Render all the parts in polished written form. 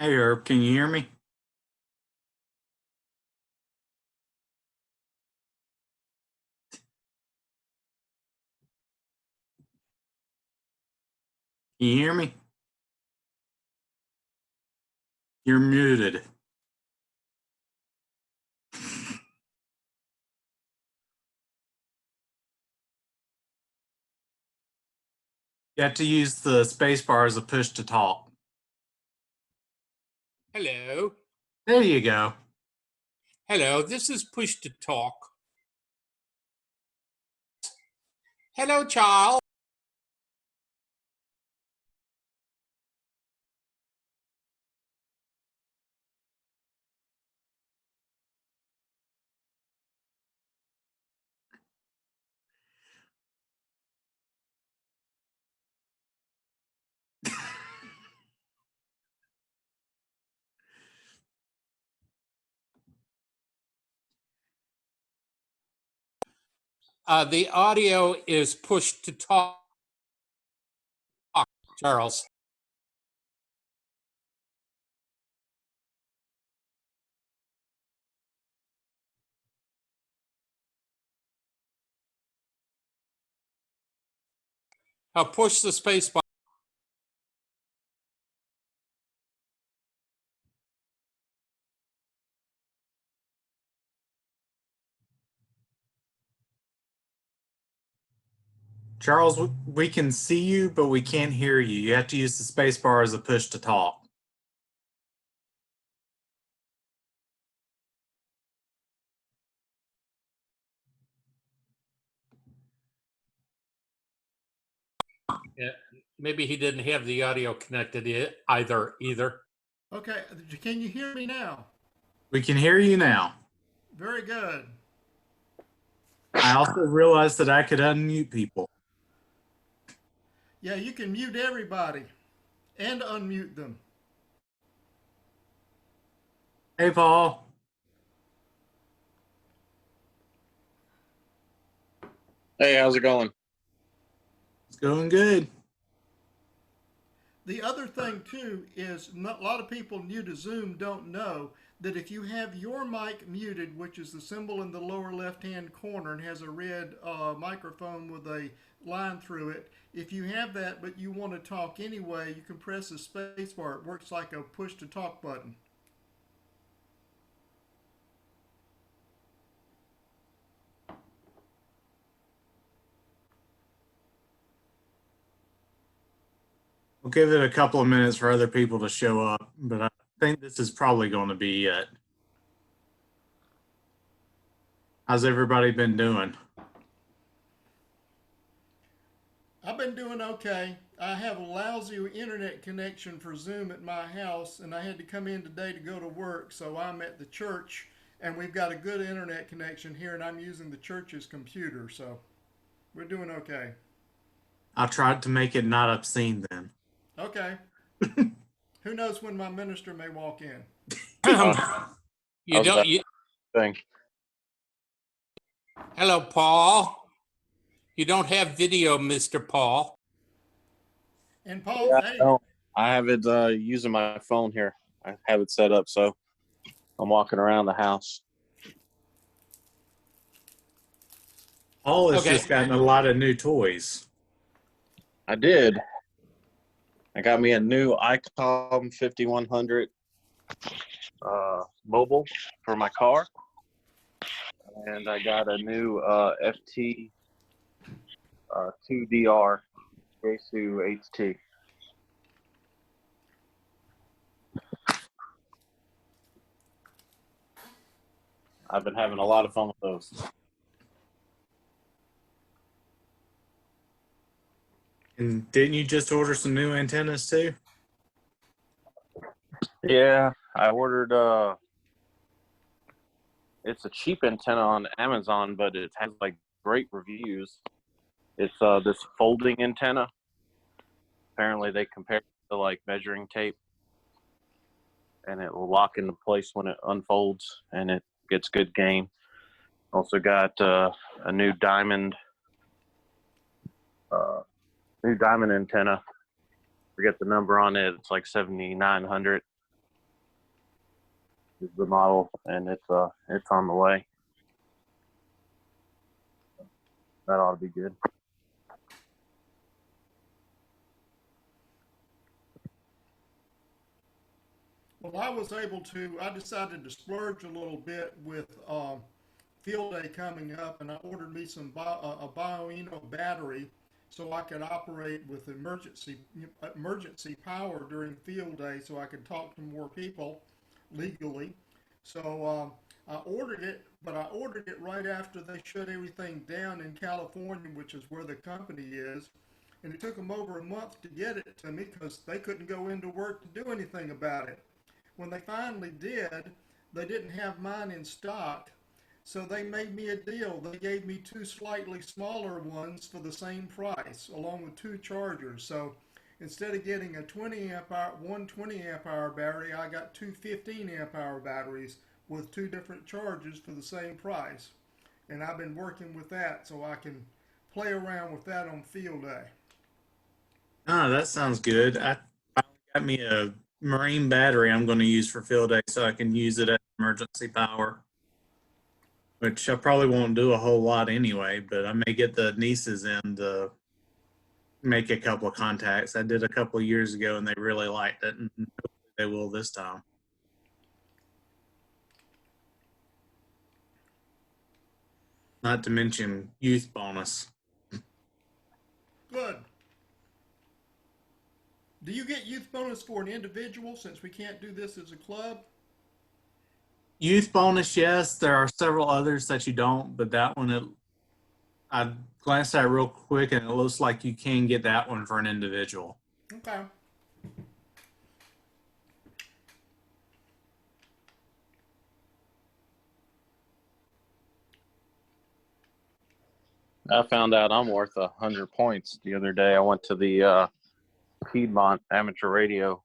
Hey Herb, can you hear me? Can you hear me? You're muted. You have to use the space bar as a push to talk. Hello. There you go. Hello, this is Push to Talk. Hello, Charles. The audio is pushed to talk, Charles. I'll push the space bar. Charles, we can see you, but we can't hear you. You have to use the space bar as a push to talk. Yeah, maybe he didn't have the audio connected either. Okay, can you hear me now? We can hear you now. Very good. I also realized that I could unmute people. Yeah, you can mute everybody and unmute them. Hey, Paul. Hey, how's it going? It's going good. The other thing too is a lot of people new to Zoom don't know that if you have your mic muted, which is the symbol in the lower left-hand corner and has a red microphone with a line through it, if you have that but you want to talk anyway, you can press the space bar. It works like a push to talk button. We'll give it a couple of minutes for other people to show up, but I think this is probably going to be it. How's everybody been doing? I've been doing okay. I have a lousy internet connection for Zoom at my house, and I had to come in today to go to work, so I'm at the church, and we've got a good internet connection here, and I'm using the church's computer, so we're doing okay. I tried to make it not obscene then. Okay. Who knows when my minister may walk in? You don't. Thing. Hello, Paul. You don't have video, Mr. Paul. And Paul, Yeah, hey, no, I have it using my phone here. I have it set up, so I'm walking around the house. Paul has Okay. just gotten a lot of new toys. I did. I got me a new ICOM 5100 mobile for my car, and I got a new FT 2DR Yaesu HT. I've been having a lot of fun with those. And didn't you just order some new antennas too? Yeah, I ordered it's a cheap antenna on Amazon, but it has like great reviews. It's this folding antenna. Apparently they compare it to like measuring tape, and it will lock into place when it unfolds, and it gets good gain. Also got a new diamond antenna. Forget the number on it. It's like 7900. is the model, and it's on the way. That ought to be good. Well, I decided to splurge a little bit with field day coming up, and I ordered me a Bioeno battery so I could operate with emergency power during field day, so I could talk to more people legally. So I ordered it, but I ordered it right after they shut everything down in California, which is where the company is. And it took them over a month to get it to me because they couldn't go into work to do anything about it. When they finally did, they didn't have mine in stock, so they made me a deal. They gave me two slightly smaller ones for the same price, along with two chargers. So instead of getting a 20 amp hour, one 20 amp hour battery, I got two 15 amp hour batteries with two different chargers for the same price. And I've been working with that so I can play around with that on field day. Oh, that sounds good. I finally got me a marine battery I'm going to use for field day so I can use it as emergency power, which I probably won't do a whole lot anyway, but I may get the nieces in to make a couple of contacts. I did a couple of years ago and they really liked it, and hopefully they will this time. Not to mention youth bonus. Good. Do you get youth bonus for an individual since we can't do this as a club? Youth bonus, yes. There are several others that you don't, but that one, I glanced at it real quick and it looks like you can get that one for an individual. Okay. I found out I'm worth 100 points the other day. I went to the Piedmont Amateur Radio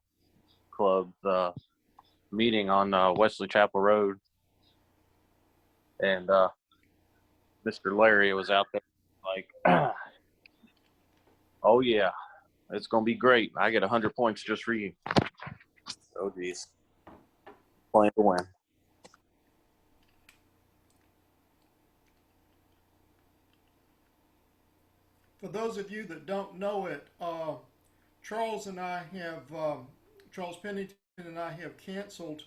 Club meeting on Wesley Chapel Road, and Mr. Larry was out there like, oh yeah, it's gonna be great. I get 100 points just for you. Oh geez, playing to win. For those of you that don't know it, Charles Pennington and I have canceled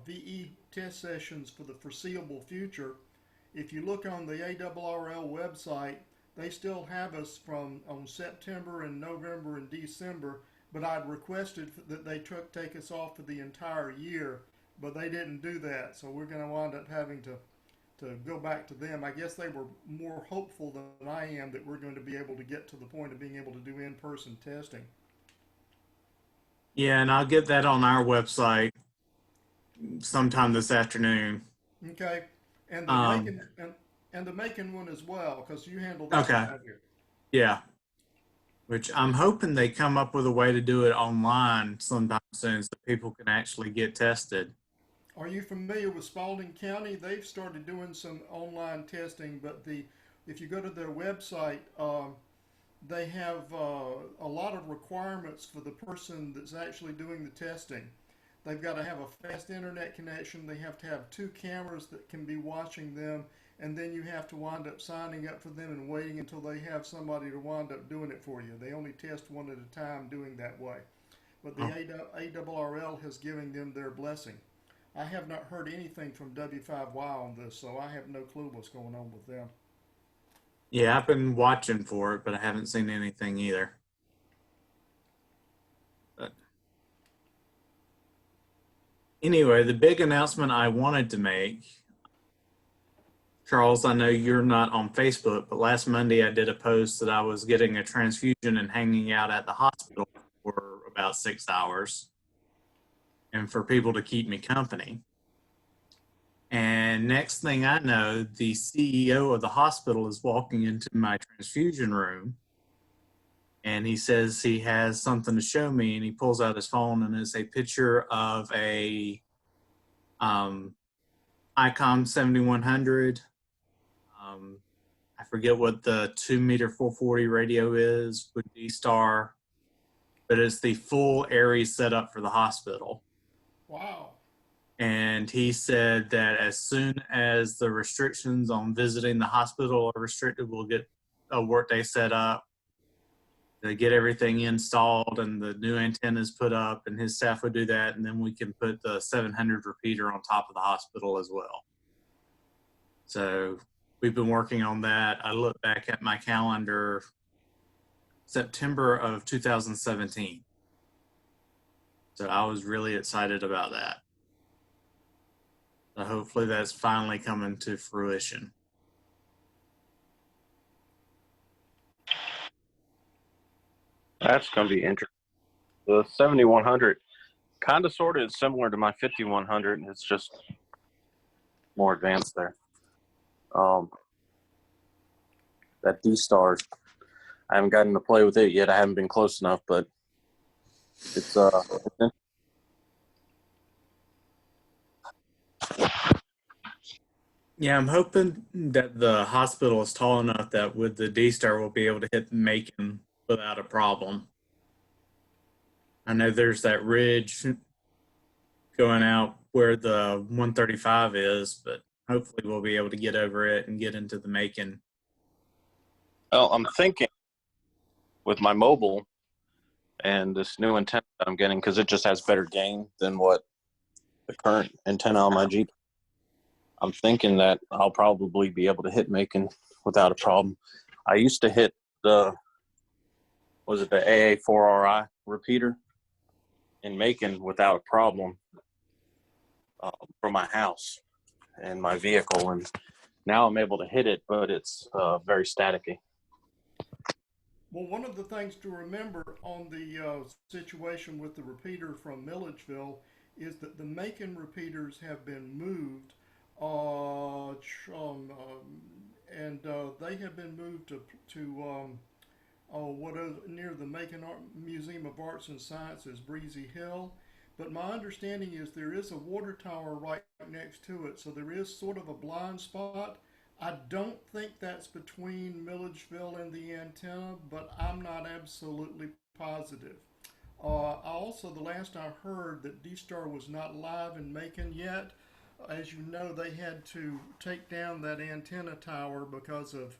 VE test sessions for the foreseeable future. If you look on the ARRL website, they still have us on September and November and December, but I'd requested that they take us off for the entire year, but they didn't do that, so we're going to wind up having to go back to them. I guess they were more hopeful than I am that we're going to be able to get to the point of being able to do in-person testing. Yeah, and I'll get that on our website sometime this afternoon. Okay, and the Macon one as well, because you handle that. Okay. Yeah. Which I'm hoping they come up with a way to do it online sometime soon so people can actually get tested. Are you familiar with Spalding County? They've started doing some online testing, but if you go to their website, they have a lot of requirements for the person that's actually doing the testing. They've got to have a fast internet connection. They have to have 2 cameras that can be watching them, and then you have to wind up signing up for them and waiting until they have somebody to wind up doing it for you. They only test one at a time doing that way. But the ARRL has given them their blessing. I have not heard anything from W5Y on this, so I have no clue what's going on with them. Yeah, I've been watching for it, but I haven't seen anything either. But anyway, the big announcement I wanted to make, Charles, I know you're not on Facebook, but last Monday I did a post that I was getting a transfusion and hanging out at the hospital for about 6 hours, and for people to keep me company. And next thing I know, the CEO of the hospital is walking into my transfusion room, and he says he has something to show me, and he pulls out his phone, and it's a picture of a ICOM 7100. I forget what the 2-meter 440 radio is with D-Star, but it's the full Aries setup for the hospital. Wow. And he said that as soon as the restrictions on visiting the hospital are restricted, we'll get a workday set up to get everything installed and the new antennas put up, and his staff would do that. And then we can put the 700 repeater on top of the hospital as well. So we've been working on that. I look back at my calendar, September of 2017. So I was really excited about that. So hopefully that's finally coming to fruition. That's going to be interesting. The 7100 kind of sort of is similar to my 5100. It's just more advanced there. That D-Star, I haven't gotten to play with it yet. I haven't been close enough, but it's Yeah, I'm hoping that the hospital is tall enough that with the D-Star we'll be able to hit Macon without a problem. I know there's that ridge going out where the 135 is, but hopefully we'll be able to get over it and get into the Macon. Well, I'm thinking with my mobile and this new antenna that I'm getting, because it just has better gain than what the current antenna on my Jeep. I'm thinking that I'll probably be able to hit Macon without a problem. I used to hit the AA4RI repeater in Macon without a problem from my house and my vehicle, and now I'm able to hit it, but it's very staticky. Well, one of the things to remember on the situation with the repeater from Milledgeville is that the Macon repeaters have been moved, and they have been moved to what is near the Macon Museum of Arts and Sciences, Breezy Hill. But my understanding is there is a water tower right next to it, so there is sort of a blind spot. I don't think that's between Milledgeville and the antenna, but I'm not absolutely positive. Also, the last I heard that D-Star was not live in Macon yet. As you know, they had to take down that antenna tower because of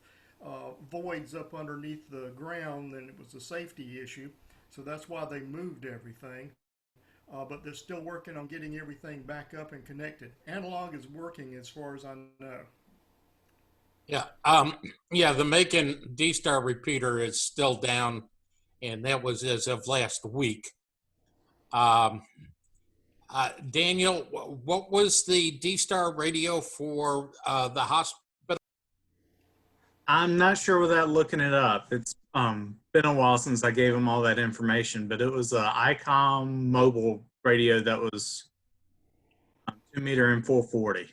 voids up underneath the ground, and it was a safety issue. So that's why they moved everything. But they're still working on getting everything back up and connected. Analog is working as far as I know. Yeah, the Macon D-Star repeater is still down, and that was as of last week. Daniel, what was the D-Star radio for the hospital? I'm not sure without looking it up. It's been a while since I gave them all that information, but it was a ICOM mobile radio that was 2 meter and 440.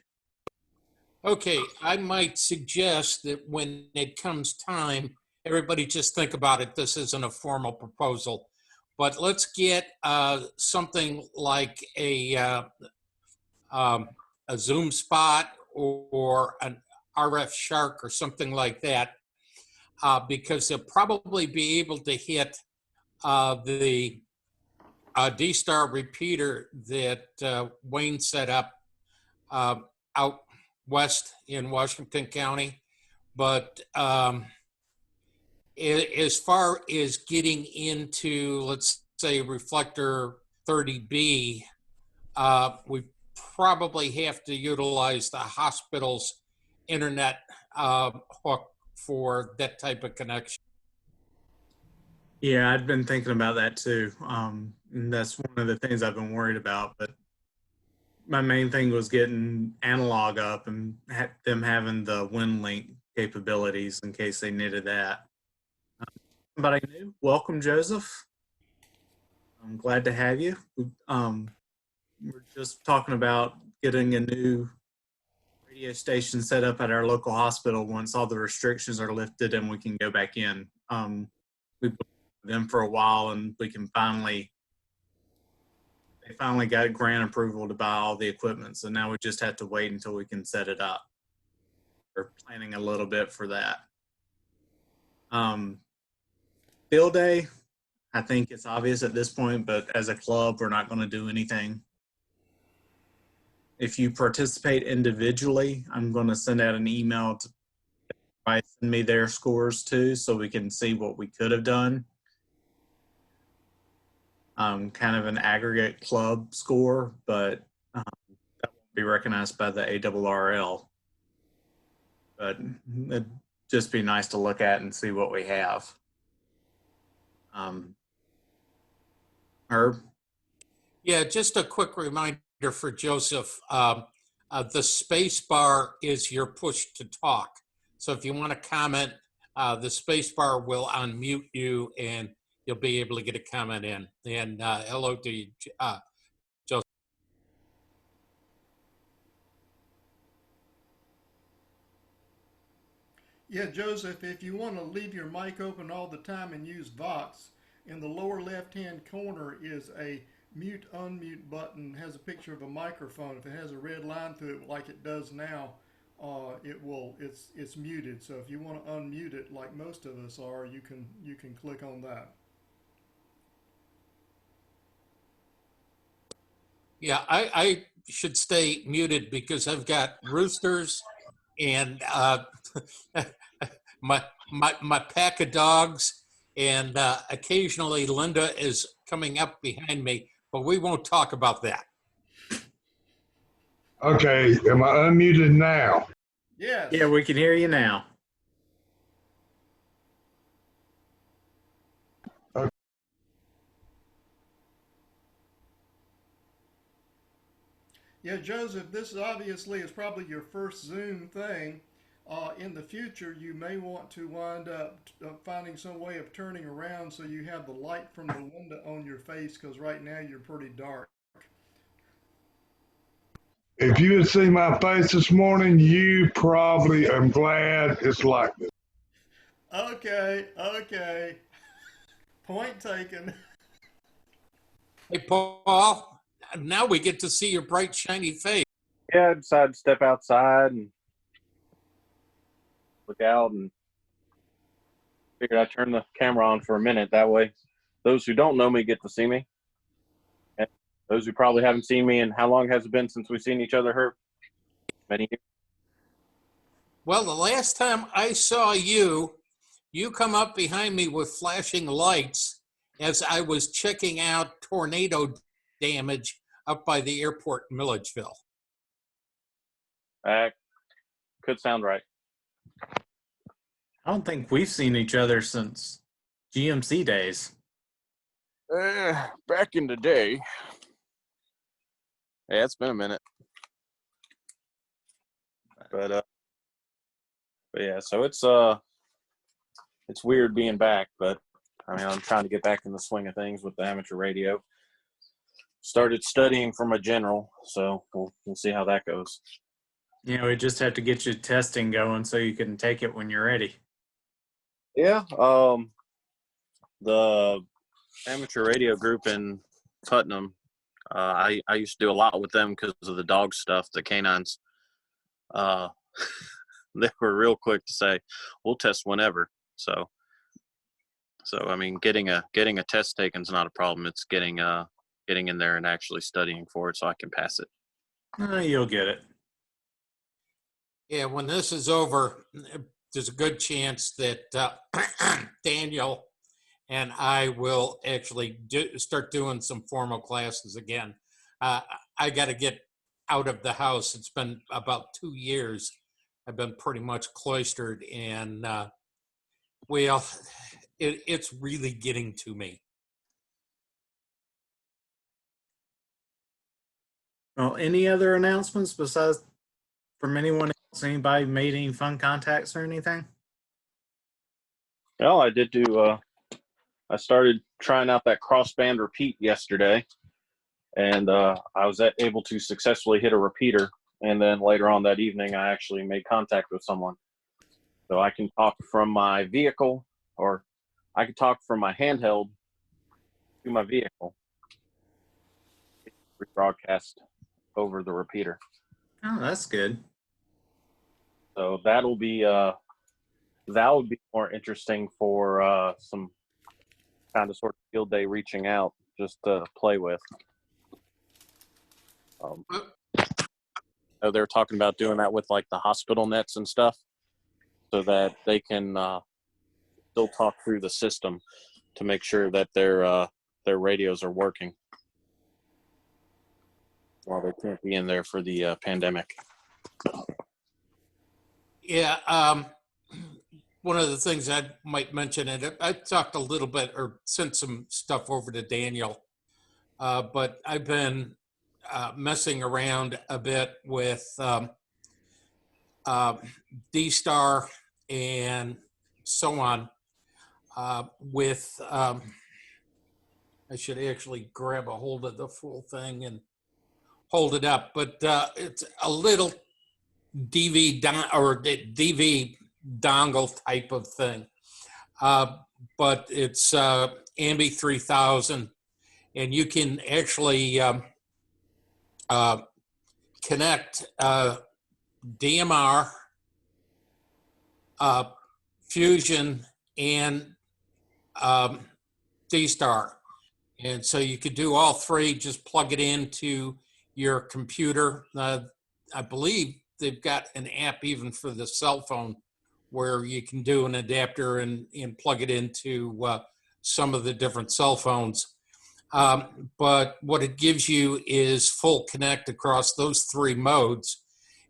Okay, I might suggest that when it comes time, everybody just think about it. This isn't a formal proposal, but let's get something like a Zoom spot or an RF Shark or something like that, because they'll probably be able to hit the D-Star repeater that Wayne set up out west in Washington County. But as far as getting into, let's say, reflector 30B, we probably have to utilize the hospital's internet hook for that type of connection. Yeah, I'd been thinking about that too. And that's one of the things I've been worried about. But my main thing was getting analog up and them having the WinLink capabilities in case they needed that. Somebody new, welcome, Joseph. I'm glad to have you. We're just talking about getting a new radio station set up at our local hospital once all the restrictions are lifted and we can go back in. We've been with them for a while, and they finally got grant approval to buy all the equipment. So now we just have to wait until we can set it up. We're planning a little bit for that. Field day, I think it's obvious at this point, but as a club, we're not going to do anything. if you participate individually, I'm going to send out an email to send me their scores too, so we can see what we could have done. Kind of an aggregate club score, but that won't be recognized by the ARRL. But it'd just be nice to look at and see what we have. Herb? Yeah, just a quick reminder for Joseph. The space bar is your push to talk. So if you want to comment, the space bar will unmute you and you'll be able to get a comment in. And hello to you, Joseph. Yeah, Joseph, if you want to leave your mic open all the time and use Vox, in the lower left-hand corner is a mute unmute button. It has a picture of a microphone. If it has a red line through it like it does now, it's muted. So if you want to unmute it like most of us are, you can click on that. Yeah, I should stay muted because I've got roosters and my pack of dogs, and occasionally Linda is coming up behind me, but we won't talk about that. Okay, am I unmuted now? Yes. Yeah, we can hear you now. Yeah, Joseph, this obviously is probably your first Zoom thing. In the future, you may want to wind up finding some way of turning around so you have the light from the window on your face, because right now you're pretty dark. If you had seen my face this morning, you probably am glad it's like this. Okay. Point taken. Hey, Paul, now we get to see your bright, shiny face. Yeah, I decided to step outside and look out, and figured I'd turn the camera on for a minute. That way, those who don't know me get to see me. And those who probably haven't seen me, and how long has it been since we've seen each other, Herb? Many years. Well, the last time I saw you, you come up behind me with flashing lights as I was checking out tornado damage up by the airport in Milledgeville. Could sound right. I don't think we've seen each other since GMC days. Back in the day. Yeah, it's been a minute. But yeah, so it's weird being back, but I mean, I'm trying to get back in the swing of things with the amateur radio. Started studying for my general, so we'll see how that goes. You know, we just have to get your testing going so you can take it when you're ready. Yeah, the amateur radio group in Putnam, I used to do a lot with them because of the dog stuff, the canines. They were real quick to say, we'll test whenever. So I mean, getting a test taken is not a problem. It's getting in there and actually studying for it so I can pass it. You'll get it. Yeah, when this is over, there's a good chance that Daniel and I will actually start doing some formal classes again. I got to get out of the house. It's been about 2 years. I've been pretty much cloistered, and well, it's really getting to me. Well, any other announcements besides from anyone else? Anybody made any fun contacts or anything? Well, I did do. I started trying out that crossband repeat yesterday, and I was able to successfully hit a repeater. And then later on that evening, I actually made contact with someone. So I can talk from my vehicle, or I can talk from my handheld to my vehicle. Broadcast over the repeater. Oh, that's good. So that would be more interesting for some kind of sort of field day reaching out just to play with. they're talking about doing that with like the hospital nets and stuff, so that they can still talk through the system to make sure that their radios are working while they can't be in there for the pandemic. Yeah, one of the things I might mention, and I talked a little bit or sent some stuff over to Daniel, but I've been messing around a bit with D-Star and so on with, I should actually grab a hold of the full thing and hold it up, but it's a little DV dongle type of thing. But it's Ambi 3000, and you can actually connect DMR, Fusion, and D-Star. And so you could do all three, just plug it into your computer. I believe they've got an app even for the cell phone where you can do an adapter and plug it into some of the different cell phones. But what it gives you is full connect across those three modes.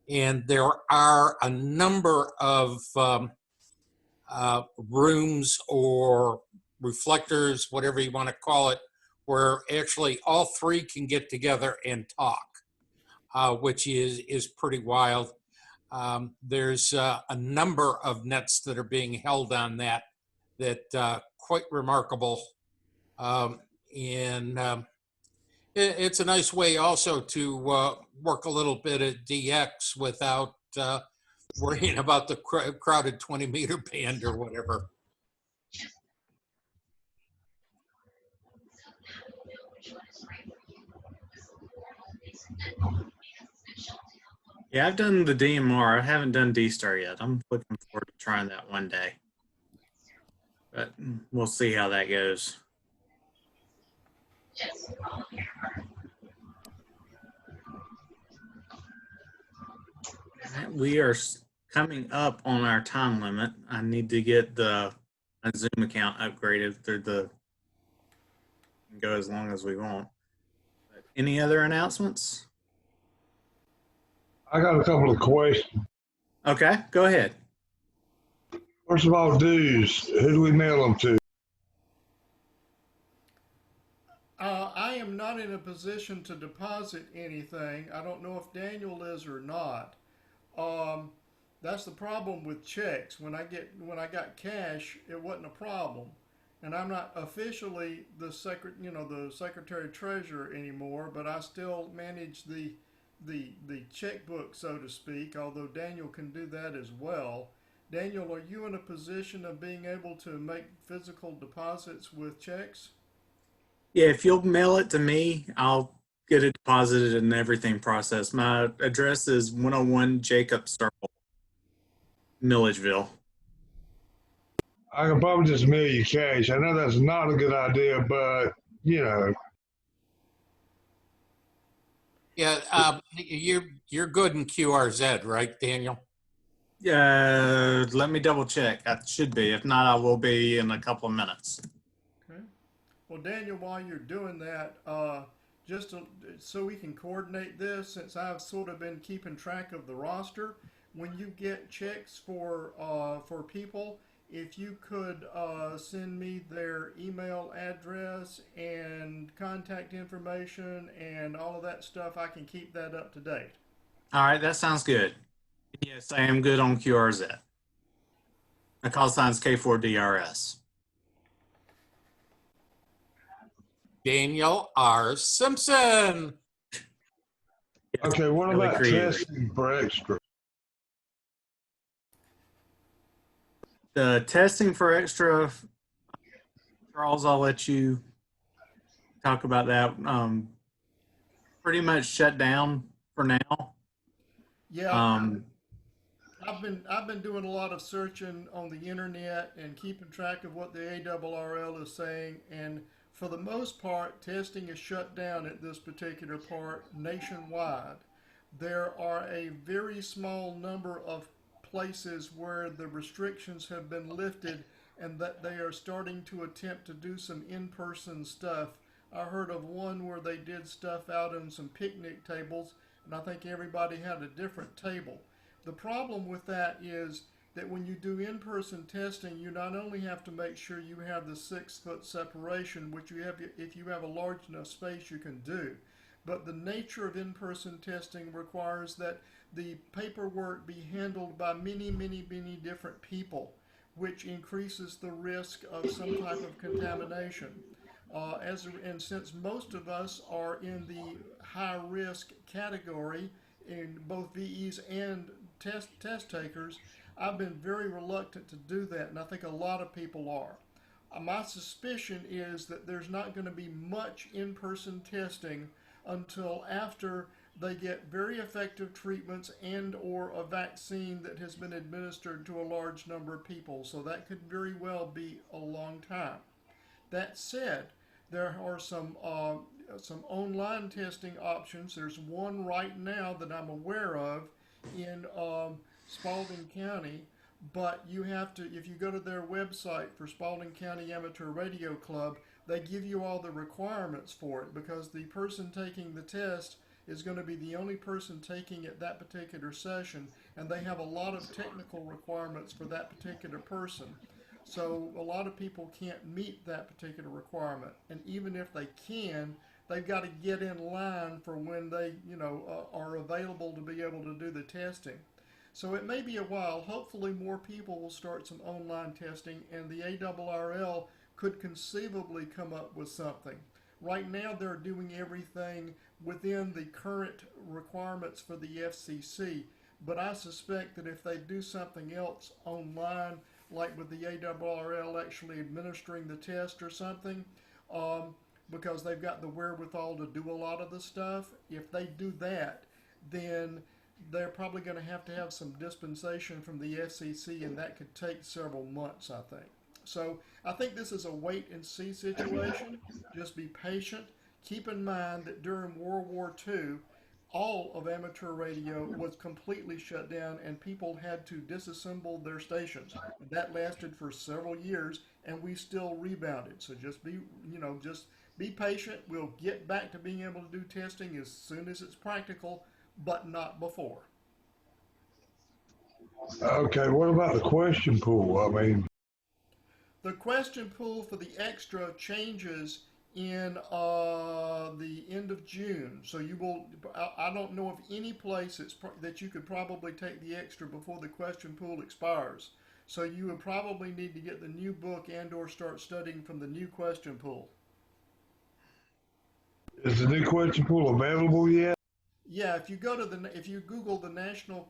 And there are a number of rooms or reflectors, whatever you want to call it, where actually all three can get together and talk, which is pretty wild. There's a number of nets that are being held on that quite remarkable. It's a nice way also to work a little bit at DX without worrying about the crowded 20-meter band or whatever. Yeah, I've done the DMR. I haven't done D-Star yet. I'm looking forward to trying that one day. But we'll see how that goes. All right, we are coming up on our time limit. I need to get my Zoom account upgraded through go as long as we want. But any other announcements? I got a couple of questions. Okay, go ahead. First of all, dues. Who do we mail them to? I am not in a position to deposit anything. I don't know if Daniel is or not. That's the problem with checks. When I got cash, it wasn't a problem, and I'm not officially the Secretary Treasurer anymore. But I still manage the checkbook, so to speak. Although Daniel can do that as well. Daniel, are you in a position of being able to make physical deposits with checks? Yeah, if you'll mail it to me, I'll get it deposited and everything processed. My address is 101 Jacob Circle, Milledgeville. I can probably just mail you cash. I know that's not a good idea, but you know. Yeah, you're good in QRZ, right, Daniel? Yeah, let me double check. I should be. If not, I will be in a couple of minutes. Okay. Well, Daniel, while you're doing that, so we can coordinate this, since I've sort of been keeping track of the roster, when you get checks for people, if you could send me their email address and contact information and all of that stuff, I can keep that up to date. All right, that sounds good. Yes, I am good on QRZ. My call sign's K4DRS. Daniel R. Simpson. Okay, what Really about creative. testing for extra? The testing for extra, Charles, I'll let you talk about that. Pretty much shut down for now. Yeah. I've been doing a lot of searching on the internet and keeping track of what the ARRL is saying, and for the most part, testing is shut down at this particular part nationwide. there are a very small number of places where the restrictions have been lifted and that they are starting to attempt to do some in-person stuff. I heard of one where they did stuff out on some picnic tables, and I think everybody had a different table. The problem with that is that when you do in-person testing, you not only have to make sure you have the 6-foot separation, which you have if you have a large enough space you can do, but the nature of in-person testing requires that the paperwork be handled by many, many, many different people, which increases the risk of some type of contamination. And since most of us are in the high risk category in both VEs and test takers, I've been very reluctant to do that, and I think a lot of people are. My suspicion is that there's not going to be much in-person testing until after they get very effective treatments and or a vaccine that has been administered to a large number of people. So that could very well be a long time. That said, there are some online testing options. There's one right now that I'm aware of in Spalding County, but you have to, if you go to their website for Spalding County Amateur Radio Club, they give you all the requirements for it, because the person taking the test is going to be the only person taking it that particular session, and they have a lot of technical requirements for that particular person. So a lot of people can't meet that particular requirement, and even if they can, they've got to get in line for when they, are available to be able to do the testing. So it may be a while. Hopefully more people will start some online testing, and the ARRL could conceivably come up with something. Right now they're doing everything within the current requirements for the FCC, but I suspect that if they do something else online, like with the ARRL actually administering the test or something, because they've got the wherewithal to do a lot of the stuff, if they do that, then they're probably going to have some dispensation from the FCC, and that could take several months, I think. So I think this is a wait and see situation. Just be patient. Keep in mind that during World War II, all of amateur radio was completely shut down, and people had to disassemble their stations. And that lasted for several years, and we still rebounded. So just be patient. We'll get back to being able to do testing as soon as it's practical, but not before. Okay, what about the question pool? I mean, the question pool for the extra changes in the end of June. So you will, I don't know of any place that you could probably take the extra before the question pool expires. So you would probably need to get the new book and or start studying from the new question pool. is the new question pool available yet? Yeah, if you Google the National,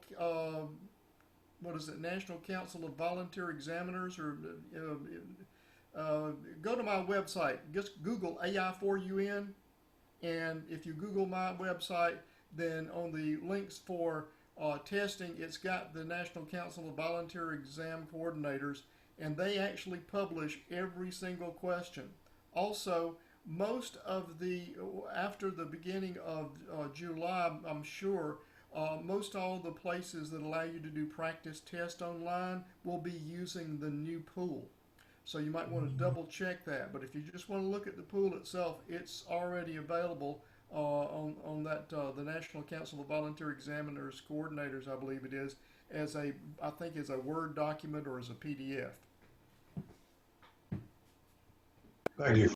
National Council of Volunteer Examiners, or go to my website. Just Google AI4UN, and if you Google my website, then on the links for testing, it's got the National Council of Volunteer Exam Coordinators, and they actually publish every single question. Also, most of after the beginning of July, I'm sure, most all of the places that allow you to do practice test online will be using the new pool. So you might want to double check that. But if you just want to look at the pool itself, it's already available on that the National Council of Volunteer Examiners Coordinators, I believe it is, as a Word document or as a PDF. Thank you.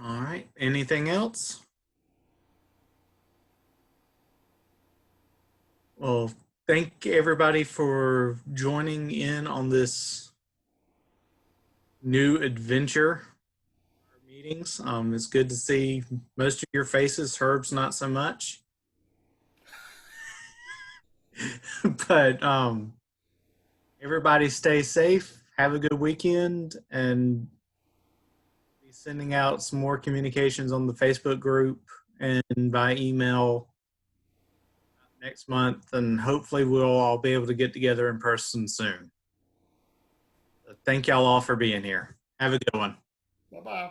All right. Anything else? Well, thank everybody for joining in on this new adventure. Our meetings. It's good to see most of your faces. Herb's not so much. But everybody stay safe. Have a good weekend, and be sending out some more communications on the Facebook group and by email next month, and hopefully we'll all be able to get together in person soon. Thank y'all all for being here. Have a good one. Bye-bye.